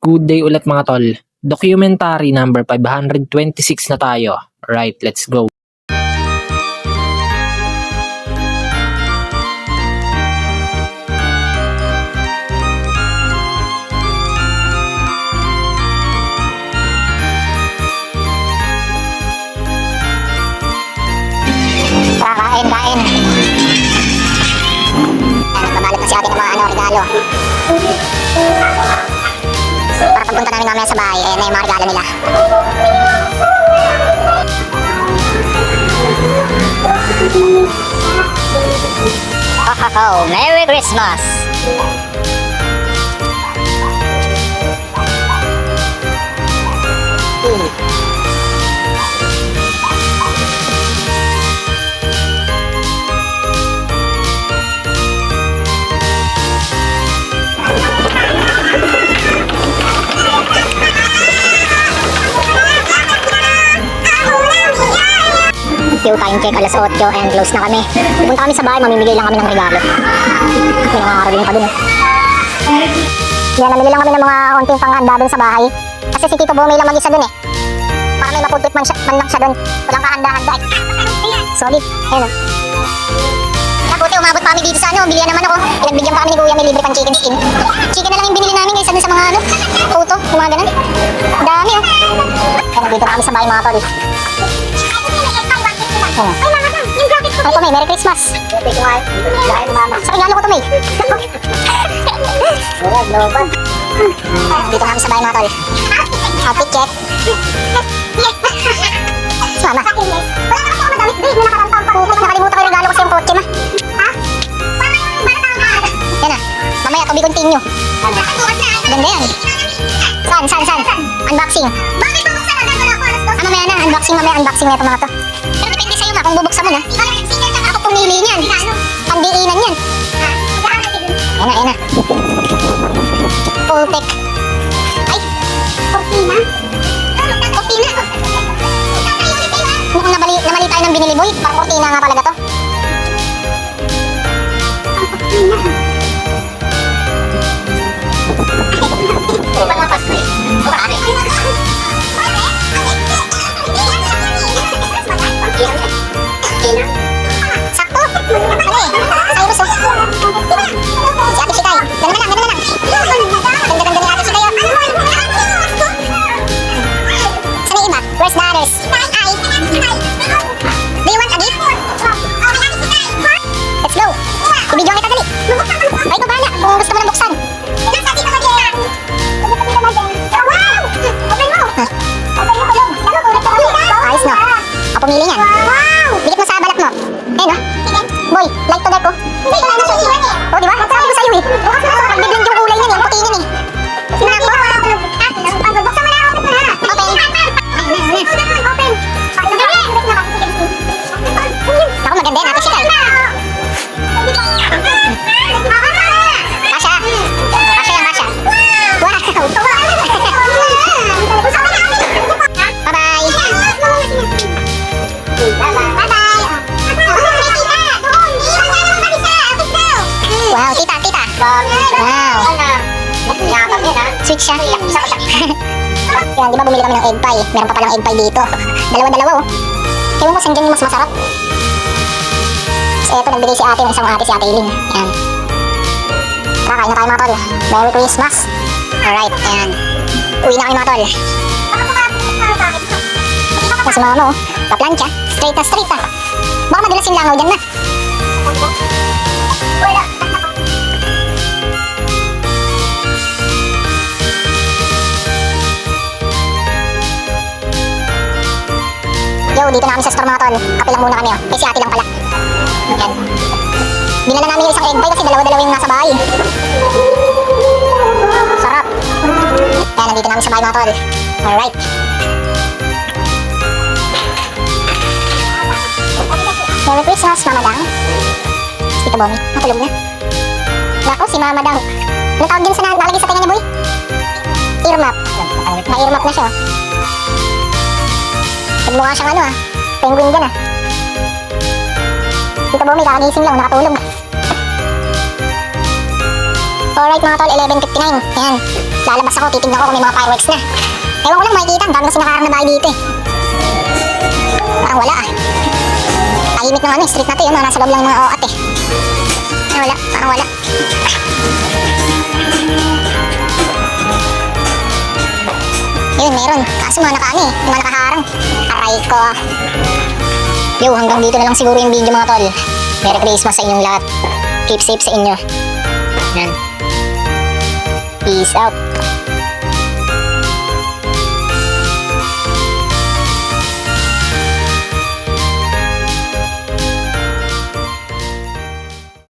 Good day ulit mga tol. Documentary number 526 na tayo. Right, let's go. Kain. Nagbabalot na si ate ng mga regalo. Para pagpunta namin mamaya sa bahay, ayan na yung mga regalo nila. Oh, Merry Christmas! Time check, alas 8 and close na kami. Pupunta kami sa bahay, mamimigay lang kami ng regalo. May nangangaroling pa dun. Yan, namili lang kami ng mga onting panghanda dun sa bahay. Kasi si Tito Bomy lang mag-isa dun eh. Para may mapulpit man lang siya dun. Walang kahanda-handa eh. Solid. Ayun o. Buti umabot pa kami dito sa ano, bilihan naman ako. Pinagbigyan pa kami ni Kuya, may libre pang chicken skin. Chicken na lang yung binili namin kaysa dun sa mga ano, puto, yung mga ganun. Dami o. Kaya nandito na kami sa bahay mga tol. Oh. Ay, mama na, yung jacket ko. Ano to, May? Merry Christmas. Sa regalo ko to, May. Dito kami sa bahay mga tol. Outfit check. Si mama. Wala na kasi ako madamit, babe. May nakarang taon pa. Nakalimutan ko yung regalo ko sa yung kotse, ma. Ha? Yan na. Mamaya, to be continue. Ganda yan. Saan? Unboxing. Bakit bubuksan? Mamaya na, unboxing na ito mga to. Kung bubuksan mo na, ako pumili niyan. Pandiinan yan. Ayan na. Pultek. Ay, Cortina. Mukhang namali tayo ng binili, boy. Parang Cortina nga talaga to. Sakto! Dali! Cyrus oh! Si Ate Sikay! Ganda na lang! Ganda ni Ate Sikay oh! Saan yung iba? Where's the others? Ay! Do you want a gift? Let's go! Ibidyoan kita dali! Ay, ito bahala! Kung gusto mo nang buksan! Wow! Open mo! Ayos no? Ako pumili niyan! Bigit mo sa balat mo. Eh no? Boy, light to dark ko. Oh, di ba? Sabi ko sa'yo eh. Nagbiblend yung kulay niyan, yung puti niyan eh. Sinabi ko. Buksan mo na, open mo na. Open. Ako maganda yan, Ate Sikay. Kasha. Kasha yan, kasha. Wow. Bye-bye. Wow, tita. Wow. Sweet siya. Yan, di ba bumili kami ng egg pie? Meron pa palang egg pie dito. Dalawa oh. Kaya mo, saan dyan yung mas masarap? So, eto, nagbigay si ate ng isang ate, si Ate Eileen. Yan. Kakain na tayo mga tol. Merry Christmas. Alright, yan. Uwi na kami mga tol. Yan si mama mo, paplansya. Straight na. Baka madalas yung langaw dyan na. Wala. Yo, dito na kami sa store mga tol. Kape lang muna kami oh. Eh si ate lang pala. Yan. Dinala namin yung isang egg pie kasi dalawa-dalawa yung nasa bahay. Sarap. Yan, nandito namin sa bahay mga tol. Alright. Merry Christmas, Mama Dang. Tito Bomy, natulog na. Nako, si Mama Dang. Anong tawag din sa nalagay sa tenga niya, boy? Earmuff. Na-earmuff na siya. Nagmukha siyang ano ah. Penguin dyan ah. Tito Bomy, kakagising lang, nakatulog. Alright mga tol, 11:59. Yan. Lalabas ako, titignan ko kung may mga fireworks na. Ewan ko lang makikita, ang dami kasi nakaharang na bahay dito eh. Parang wala ah. Tahimik ng ano, street na to yun, mga nasa loob lang yung mga oat eh. Ay wala, parang wala. Yun, meron. Kaso mga nakaano eh, yung mga nakaharang. Aray ko ah. Yo, hanggang dito na lang siguro yung video mga tol. Merry Christmas sa inyong lahat. Keep safe sa inyo. Yan. Peace out.